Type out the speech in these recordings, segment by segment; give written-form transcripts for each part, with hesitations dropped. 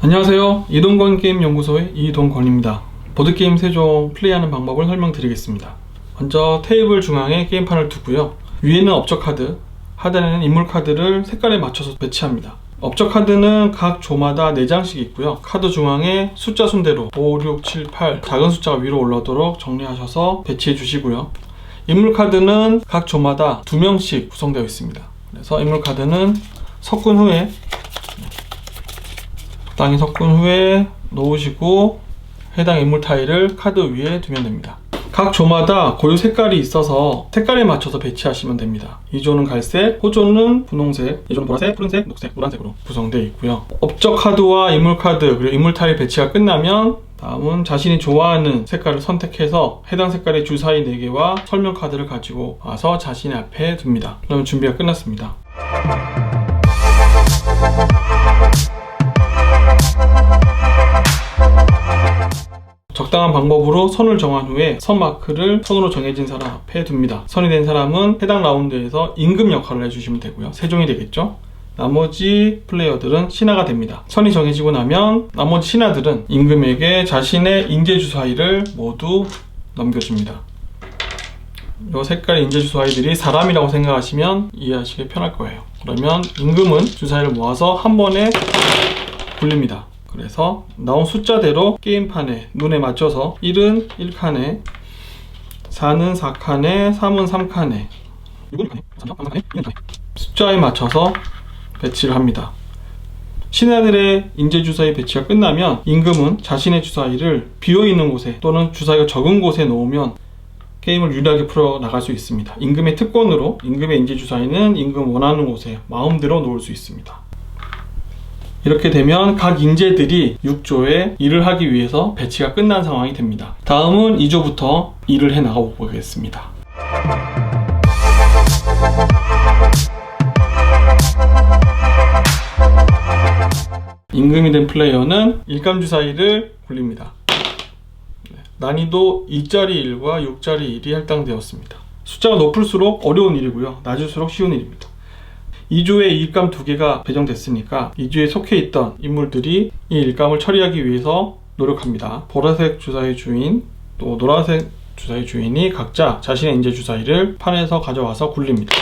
안녕하세요. 이동건 게임연구소의 이동건입니다. 보드게임 3종 플레이하는 방법을 설명드리겠습니다. 먼저 테이블 중앙에 게임판을 두고요. 위에는 업적 카드, 하단에는 인물 카드를 색깔에 맞춰서 배치합니다. 업적 카드는 각 조마다 4장씩 있고요. 카드 중앙에 숫자 순대로 5, 6, 7, 8 작은 숫자가 위로 올라오도록 정리하셔서 배치해 주시고요. 인물 카드는 각 조마다 2명씩 구성되어 있습니다. 그래서 인물 카드는 섞은 후에 적당히 섞은 후에 놓으시고 해당 인물 타일을 카드 위에 두면 됩니다. 각 조마다 고유 색깔이 있어서 색깔에 맞춰서 배치하시면 됩니다. 2조는 갈색, 호조는 분홍색, 2조는 보라색, 푸른색, 녹색, 노란색으로 구성되어 있고요. 업적 카드와 인물 카드 그리고 인물 타일 배치가 끝나면 다음은 자신이 좋아하는 색깔을 선택해서 해당 색깔의 주사위 4개와 설명 카드를 가지고 와서 자신의 앞에 둡니다. 그러면 준비가 끝났습니다. 적당한 방법으로 선을 정한 후에 선 마크를 선으로 정해진 사람 앞에 둡니다. 선이 된 사람은 해당 라운드에서 임금 역할을 해주시면 되고요. 3종이 되겠죠? 나머지 플레이어들은 신하가 됩니다. 선이 정해지고 나면 나머지 신하들은 임금에게 자신의 인재 주사위를 모두 넘겨줍니다. 이 색깔의 인재 주사위들이 사람이라고 생각하시면 이해하시기 편할 거예요. 그러면 임금은 주사위를 모아서 한 번에 굴립니다. 그래서 나온 숫자대로 게임판에 눈에 맞춰서 1은 1칸에 4는 4칸에 3은 3칸에 6은 6칸에 3은 3칸에 2는 2칸에 숫자에 맞춰서 배치를 합니다. 신하들의 인재 주사위 배치가 끝나면 임금은 자신의 주사위를 비어있는 곳에 또는 주사위가 적은 곳에 놓으면 게임을 유리하게 풀어 나갈 수 있습니다. 임금의 특권으로 임금의 인재 주사위는 임금 원하는 곳에 마음대로 놓을 수 있습니다. 이렇게 되면 각 인재들이 6조에 일을 하기 위해서 배치가 끝난 상황이 됩니다. 다음은 2조부터 일을 해 나가 보겠습니다. 임금이 된 플레이어는 일감 주사위를 굴립니다. 난이도 2짜리 일과 6짜리 일이 할당되었습니다. 숫자가 높을수록 어려운 일이고요. 낮을수록 쉬운 일입니다. 2조에 일감 2개가 배정됐으니까 2조에 속해 있던 인물들이 이 일감을 처리하기 위해서 노력합니다. 보라색 주사위 주인, 또 노란색 주사위 주인이 각자 자신의 인재 주사위를 판에서 가져와서 굴립니다.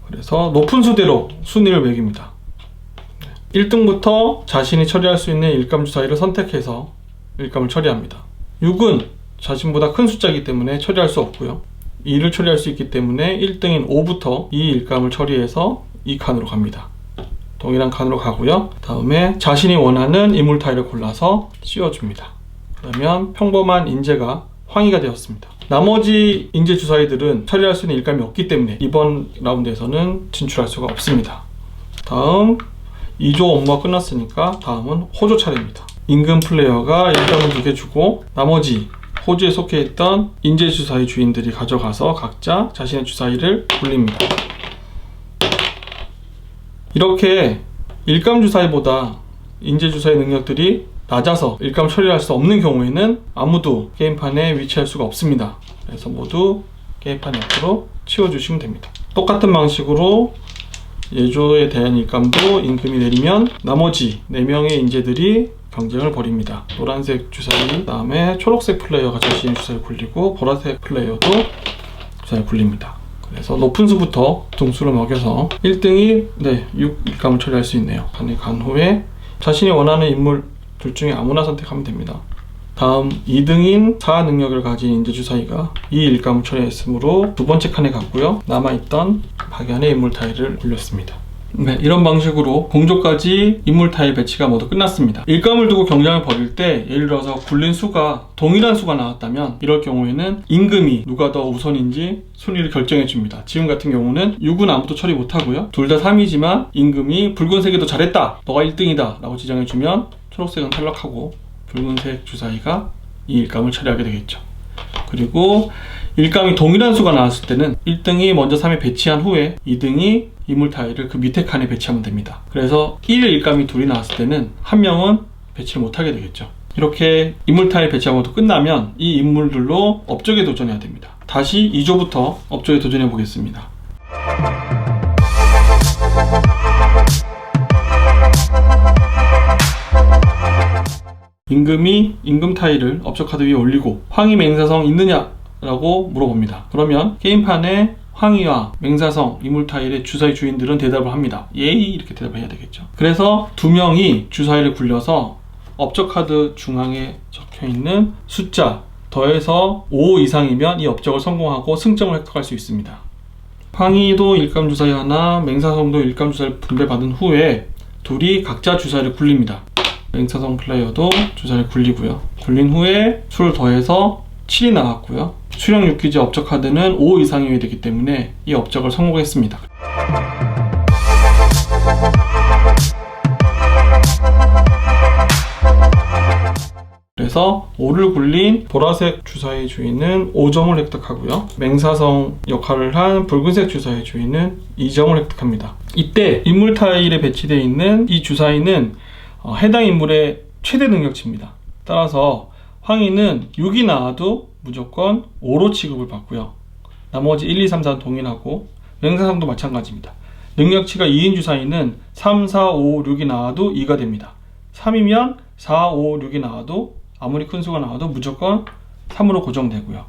그래서 높은 수대로 순위를 매깁니다. 1등부터 자신이 처리할 수 있는 일감 주사위를 선택해서 일감을 처리합니다. 6은 자신보다 큰 숫자이기 때문에 처리할 수 없고요. 2를 처리할 수 있기 때문에 1등인 5부터 이 일감을 처리해서 이 칸으로 갑니다. 동일한 칸으로 가고요. 다음에 자신이 원하는 인물 타일을 골라서 씌워줍니다. 그러면 평범한 인재가 황희가 되었습니다. 나머지 인재 주사위들은 처리할 수 있는 일감이 없기 때문에 이번 라운드에서는 진출할 수가 없습니다. 다음 2조 업무가 끝났으니까 다음은 호조 차례입니다. 임금 플레이어가 일감을 2개 주고 나머지 호주에 속해 있던 인재 주사위 주인들이 가져가서 각자 자신의 주사위를 굴립니다. 이렇게 일감 주사위보다 인재 주사위 능력들이 낮아서 일감 처리할 수 없는 경우에는 아무도 게임판에 위치할 수가 없습니다. 그래서 모두 게임판 옆으로 치워주시면 됩니다. 똑같은 방식으로 예조에 대한 일감도 임금이 내리면 나머지 4명의 인재들이 경쟁을 벌입니다. 노란색 주사위, 그 다음에 초록색 플레이어가 자신의 주사위를 굴리고 보라색 플레이어도 주사위를 굴립니다. 그래서 높은 수부터 등수를 먹여서 1등이 6일감을 처리할 수 있네요. 판에 간 후에 자신이 원하는 인물 둘 중에 아무나 선택하면 됩니다. 다음 2등인 4 능력을 가진 인재 주사위가 이 일감을 처리했으므로 두 번째 칸에 갔고요. 남아있던 박연의 인물 타일을 굴렸습니다. 이런 방식으로 공조까지 인물 타일 배치가 모두 끝났습니다. 일감을 두고 경쟁을 벌일 때 예를 들어서 굴린 수가 동일한 수가 나왔다면 이럴 경우에는 임금이 누가 더 우선인지 순위를 결정해 줍니다. 지금 같은 경우는 6은 아무도 처리 못하고요. 둘 다 3이지만 임금이 붉은색이 더 잘했다, 너가 1등이다 라고 지정해 주면 초록색은 탈락하고 붉은색 주사위가 이 일감을 처리하게 되겠죠. 그리고 일감이 동일한 수가 나왔을 때는 1등이 먼저 3에 배치한 후에 2등이 인물 타일을 그 밑에 칸에 배치하면 됩니다. 그래서 1 일감이 둘이 나왔을 때는 한 명은 배치를 못하게 되겠죠. 이렇게 인물 타일 배치가 모두 끝나면 이 인물들로 업적에 도전해야 됩니다. 다시 2조부터 업적에 도전해 보겠습니다. 임금이 임금 타일을 업적 카드 위에 올리고 황희 맹사성 있느냐라고 물어봅니다. 그러면 게임판에 황희와 맹사성 인물 타일의 주사위 주인들은 대답을 합니다. 예이 이렇게 대답을 해야 되겠죠. 그래서 두 명이 주사위를 굴려서 업적 카드 중앙에 적혀있는 숫자 더해서 5 이상이면 이 업적을 성공하고 승점을 획득할 수 있습니다. 황희도 일감 주사위 하나, 맹사성도 일감 주사위를 분배받은 후에 둘이 각자 주사위를 굴립니다. 맹사성 플레이어도 주사위를 굴리고요. 굴린 후에 수를 더해서 7이 나왔고요. 수령 6기지 업적 카드는 5 이상이어야 되기 때문에 이 업적을 성공했습니다. 그래서 5를 굴린 보라색 주사위 주인은 5점을 획득하고요. 맹사성 역할을 한 붉은색 주사위 주인은 2점을 획득합니다. 이때 인물 타일에 배치되어 있는 이 주사위는 해당 인물의 최대 능력치입니다. 따라서 황희는 6이 나와도 무조건 5로 취급을 받고요. 나머지 1, 2, 3, 4는 동일하고 맹사성도 마찬가지입니다. 능력치가 2인 주사위는 3, 4, 5, 6이 나와도 2가 됩니다. 3이면 4, 5, 6이 나와도 아무리 큰 수가 나와도 무조건 3으로 고정되고요.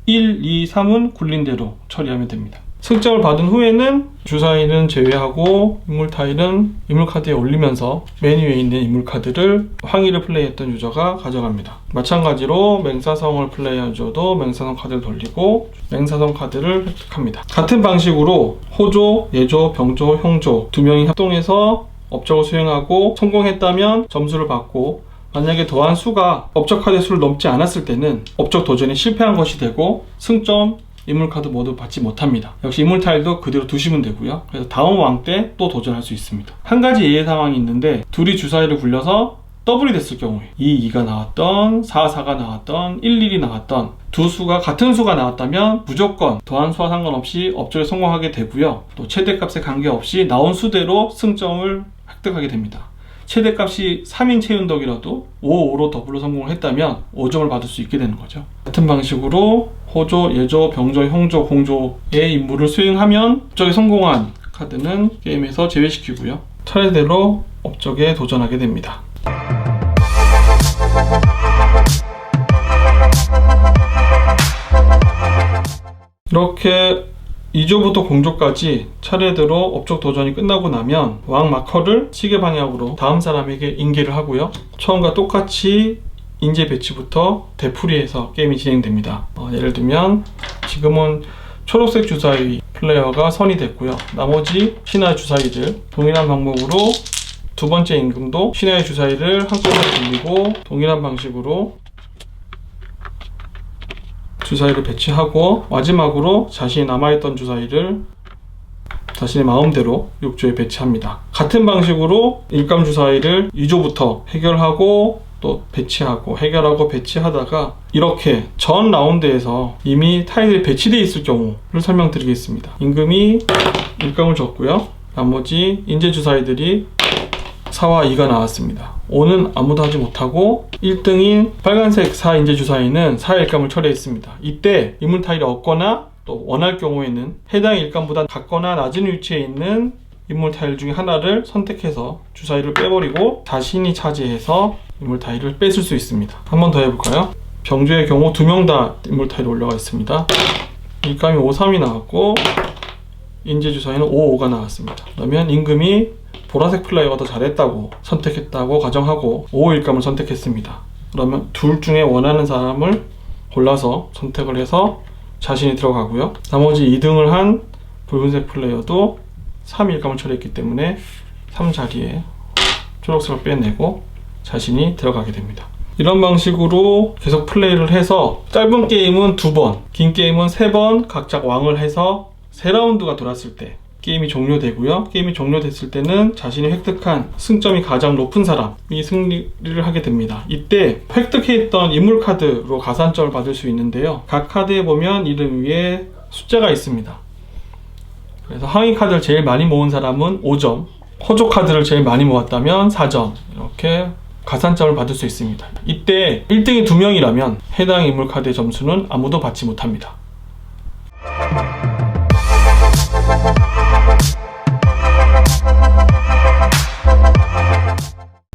1, 2, 3은 굴린 대로 처리하면 됩니다. 승점을 받은 후에는 주사위는 제외하고 인물 타일은 인물 카드에 올리면서 메뉴에 있는 인물 카드를 황희를 플레이했던 유저가 가져갑니다. 마찬가지로 맹사성을 플레이한 유저도 맹사성 카드를 돌리고 맹사성 카드를 획득합니다. 같은 방식으로 호조, 예조, 병조, 형조 두 명이 협동해서 업적을 수행하고 성공했다면 점수를 받고 만약에 더한 수가 업적 카드의 수를 넘지 않았을 때는 업적 도전이 실패한 것이 되고 승점, 인물 카드 모두 받지 못합니다. 역시 인물 타일도 그대로 두시면 되고요. 그래서 다음 왕 때 또 도전할 수 있습니다. 한 가지 예외 상황이 있는데 둘이 주사위를 굴려서 더블이 됐을 경우에 2, 2가 나왔던 4, 4가 나왔던 1, 1이 나왔던 두 수가 같은 수가 나왔다면 무조건 더한 수와 상관없이 업적에 성공하게 되고요. 또 최대값에 관계없이 나온 수대로 승점을 획득하게 됩니다. 최대값이 3인 채운덕이라도 5, 5로 더블로 성공을 했다면 5점을 받을 수 있게 되는 거죠. 같은 방식으로 호조, 예조, 병조, 형조, 공조의 임무를 수행하면 업적에 성공한 카드는 게임에서 제외시키고요. 차례대로 업적에 도전하게 됩니다. 이렇게 2조부터 공조까지 차례대로 업적 도전이 끝나고 나면 왕 마커를 시계 방향으로 다음 사람에게 인계를 하고요. 처음과 똑같이 인재 배치부터 되풀이해서 게임이 진행됩니다. 예를 들면 지금은 초록색 주사위 플레이어가 선이 됐고요. 나머지 신화의 주사위들 동일한 방법으로 두 번째 임금도 신화의 주사위를 한꺼번에 돌리고 동일한 방식으로 주사위를 배치하고 마지막으로 자신이 남아있던 주사위를 자신의 마음대로 6조에 배치합니다. 같은 방식으로 일감 주사위를 2조부터 해결하고 또 배치하고 해결하고 배치하다가 이렇게 전 라운드에서 이미 타일이 배치되어 있을 경우를 설명드리겠습니다. 임금이 일감을 줬고요. 나머지 인재 주사위들이 4와 2가 나왔습니다. 5는 아무도 하지 못하고 1등인 빨간색 4 인재 주사위는 4의 일감을 처리했습니다. 이때 인물 타일이 없거나 또 원할 경우에는 해당 일감보다 같거나 낮은 위치에 있는 인물 타일 중에 하나를 선택해서 주사위를 빼버리고 자신이 차지해서 인물 타일을 뺏을 수 있습니다. 한 번 더 해볼까요? 병조의 경우 2명 다 인물 타일이 올라가 있습니다. 일감이 5, 3이 나왔고 인재 주사위는 5, 5가 나왔습니다. 그러면 임금이 보라색 플레이어가 더 잘했다고 선택했다고 가정하고 5 일감을 선택했습니다. 그러면 둘 중에 원하는 사람을 골라서 선택을 해서 자신이 들어가고요. 나머지 2등을 한 붉은색 플레이어도 3 일감을 처리했기 때문에 3 자리에 초록색을 빼내고 자신이 들어가게 됩니다. 이런 방식으로 계속 플레이를 해서 짧은 게임은 2번, 긴 게임은 3번 각자 왕을 해서 3라운드가 돌았을 때 게임이 종료되고요. 게임이 종료됐을 때는 자신이 획득한 승점이 가장 높은 사람이 승리를 하게 됩니다. 이때 획득했던 인물 카드로 가산점을 받을 수 있는데요. 각 카드에 보면 이름 위에 숫자가 있습니다. 그래서 하위 카드를 제일 많이 모은 사람은 5점, 호조 카드를 제일 많이 모았다면 4점 이렇게 가산점을 받을 수 있습니다. 이때 1등이 2명이라면 해당 인물 카드의 점수는 아무도 받지 못합니다.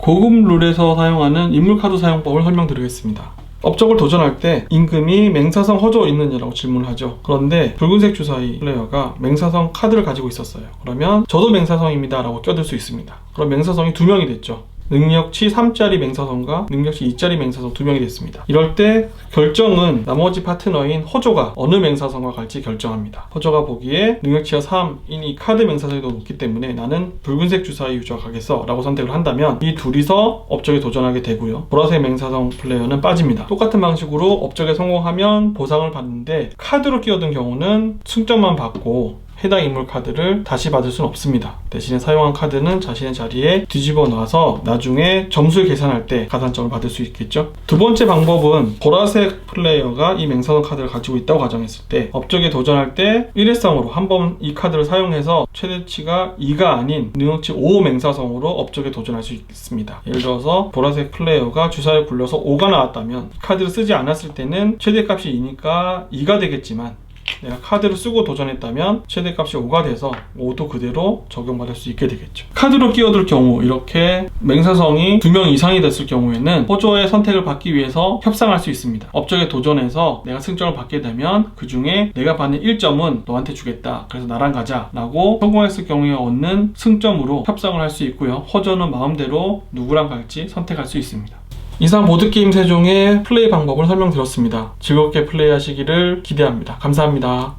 고급 룰에서 사용하는 인물카드 사용법을 설명드리겠습니다. 업적을 도전할 때 임금이 맹사성 허조 있느냐라고 질문을 하죠. 그런데 붉은색 주사위 플레이어가 맹사성 카드를 가지고 있었어요. 그러면 저도 맹사성입니다 라고 껴들 수 있습니다. 그럼 맹사성이 2명이 됐죠. 능력치 3짜리 맹사성과 능력치 2짜리 맹사성 2명이 됐습니다. 이럴 때 결정은 나머지 파트너인 허조가 어느 맹사성과 갈지 결정합니다. 허조가 보기에 능력치가 3인 이 카드 맹사성이 더 높기 때문에 나는 붉은색 주사위 유저가 가겠어 라고 선택을 한다면 이 둘이서 업적에 도전하게 되고요. 보라색 맹사성 플레이어는 빠집니다. 똑같은 방식으로 업적에 성공하면 보상을 받는데 카드로 끼어든 경우는 승점만 받고 해당 인물 카드를 다시 받을 수는 없습니다. 대신에 사용한 카드는 자신의 자리에 뒤집어 놔서 나중에 점수를 계산할 때 가산점을 받을 수 있겠죠. 두 번째 방법은 보라색 플레이어가 이 맹사성 카드를 가지고 있다고 가정했을 때 업적에 도전할 때 일회성으로 한번 이 카드를 사용해서 최대치가 2가 아닌 능력치 5 맹사성으로 업적에 도전할 수 있습니다. 예를 들어서 보라색 플레이어가 주사를 굴려서 5가 나왔다면 카드를 쓰지 않았을 때는 최대값이 2니까 2가 되겠지만 내가 카드를 쓰고 도전했다면 최대값이 5가 돼서 5도 그대로 적용받을 수 있게 되겠죠. 카드로 끼어들 경우 이렇게 맹사성이 2명 이상이 됐을 경우에는 허조의 선택을 받기 위해서 협상할 수 있습니다. 업적에 도전해서 내가 승점을 받게 되면 그 중에 내가 받는 1점은 너한테 주겠다. 그래서 나랑 가자 라고 성공했을 경우에 얻는 승점으로 협상을 할 수 있고요. 허조는 마음대로 누구랑 갈지 선택할 수 있습니다. 이상 보드게임 세종의 플레이 방법을 설명드렸습니다. 즐겁게 플레이하시기를 기대합니다. 감사합니다.